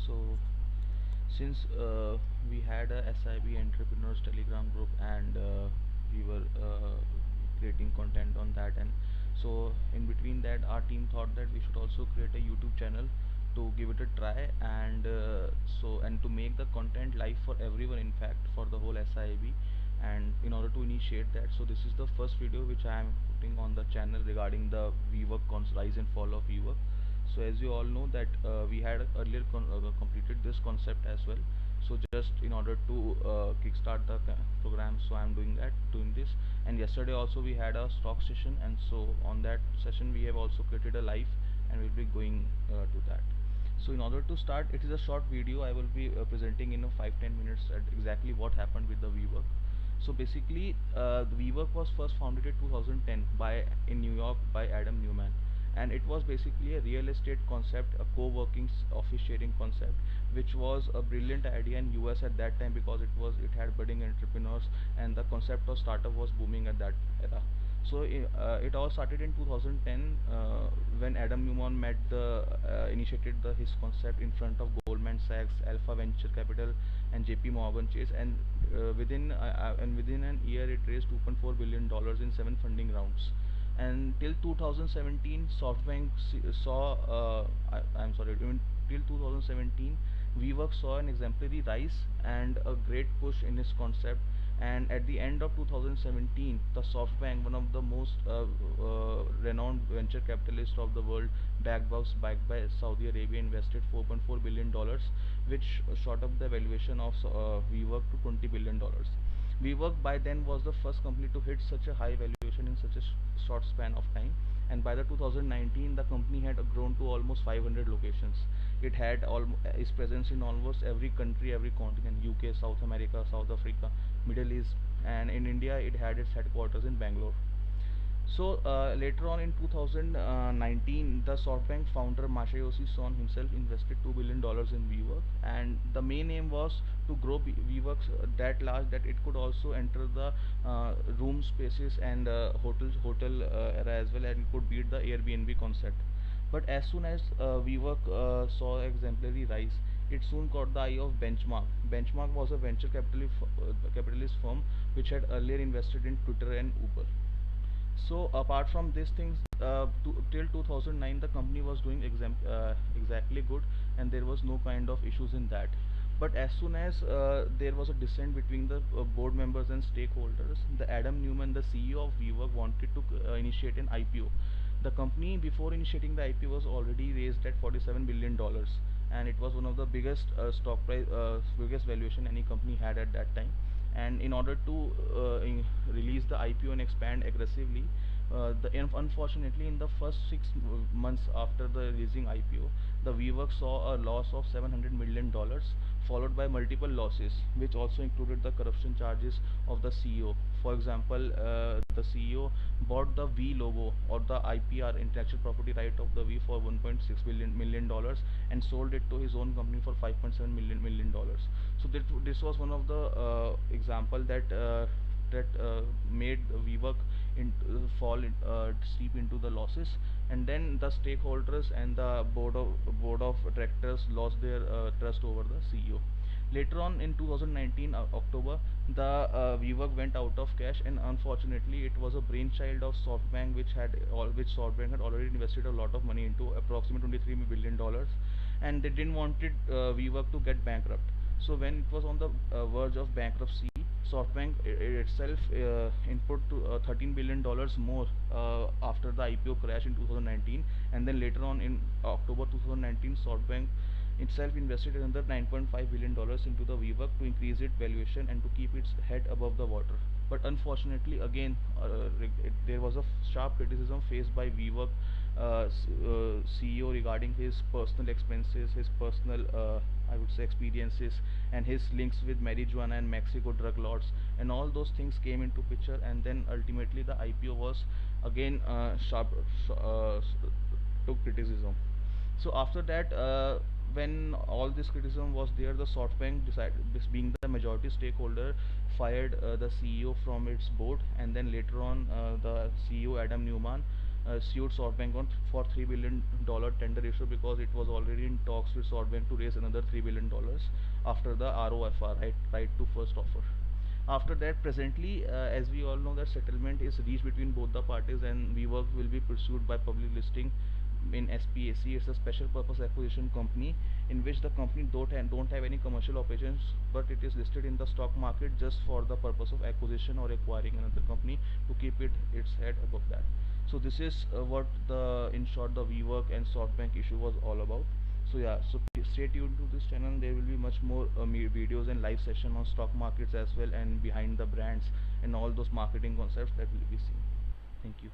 So since we had a SIB entrepreneurs telegram group, and we were creating content on that, and so in between that our team thought that we should also create a YouTube channel to give it a try, and to make the content live for everyone, in fact for the whole SIB. And in order to initiate that, so this is the first video which I am putting on the channel regarding the WeWork rise and fall of WeWork. So as you all know that we had earlier completed this concept as well. So just in order to kickstart the program, so I'm doing this. And yesterday also we had a stock session, and so on that session we have also created a live, and we'll be going to that. So in order to start, it is a short video. I will be presenting in a 5-10 minutes at exactly what happened with the WeWork. So basically, the WeWork was first founded in 2010 by in New York by Adam Neumann, and it was basically a real estate concept, a co-working office sharing concept, which was a brilliant idea in US at that time, because it had budding entrepreneurs, and the concept of startup was booming at that era. So it all started in 2010 when Adam Neumann initiated his concept in front of Goldman Sachs, Alpha Venture Capital, and JP Morgan Chase, and within an year it raised $2.4 billion in 7 funding rounds. And till 2017, Softbank saw I'm sorry, even till 2017, WeWork saw an exemplary rise and a great push in its concept. And at the end of 2017, the Softbank, one of the most renowned venture capitalists of the world, backed by Saudi Arabia, invested $4.4 billion, which shot up the valuation of WeWork to $20 billion. WeWork by then was the first company to hit such a high valuation in such a short span of time, and by the 2019 the company had grown to almost 500 locations. It had its presence in almost every country, every continent: UK, South America, South Africa, Middle East, and in India it had its headquarters in Bangalore. So later on in 2019, the SoftBank founder Masayoshi Son himself invested $2 billion in WeWork, and the main aim was to grow WeWork that large that it could also enter the room spaces and hotel era as well, and it could beat the Airbnb concept. But as soon as WeWork saw exemplary rise, it soon caught the eye of Benchmark. Benchmark was a venture capitalist firm which had earlier invested in Twitter and Uber. So apart from these things, till 2009 the company was doing exactly good, and there was no kind of issues in that. But as soon as there was a dissent between the board members and stakeholders, the Adam Neumann, the CEO of WeWork, wanted to initiate an IPO. The company, before initiating the IPO, was already raised at $47 billion, and it was one of the biggest biggest valuation any company had at that time. And in order to release the IPO and expand aggressively, unfortunately in the first 6 months after the releasing IPO, the WeWork saw a loss of $700 million, followed by multiple losses, which also included the corruption charges of the CEO. For example, the CEO bought the V logo, or the IPR, intellectual property right of the V, for 1.6 million dollars, and sold it to his own company for 5.7 million dollars. So this was one of the example that made WeWork fall steep into the losses. And then the stakeholders and the board of directors lost their trust over the CEO. Later on in 2019 October, the WeWork went out of cash, and unfortunately it was a brainchild of Softbank, which Softbank had already invested a lot of money into, approximately $23 billion, and they didn't wanted WeWork to get bankrupt. So when it was on the verge of bankruptcy, Softbank itself input to $13 billion more after the IPO crash in 2019, and then later on in October 2019, Softbank itself invested another $9.5 billion into the WeWork to increase its valuation and to keep its head above the water. But unfortunately, again, there was a sharp criticism faced by WeWork CEO regarding his personal expenses, his personal, I would say, experiences, and his links with marijuana and Mexico drug lords, and all those things came into picture. And then ultimately, the IPO was again took criticism. So after that, when all this criticism was there, the SoftBank decided, this being the majority stakeholder, fired the CEO from its board, and then later on the CEO Adam Neumann sued SoftBank on for $3 billion tender issue, because it was already in talks with SoftBank to raise another $3 billion after the ROFR, right to first offer. After that, presently, as we all know, that settlement is reached between both the parties, and WeWork will be pursued by public listing in SPAC. It's a special purpose acquisition company in which the company don't have any commercial operations, but it is listed in the stock market just for the purpose of acquisition or acquiring another company to keep its head above that. So this is what the in short the WeWork and SoftBank issue was all about. So yeah, so stay tuned to this channel. There will be much more videos and live session on stock markets as well, and behind the brands and all those marketing concepts that will be seen. Thank you.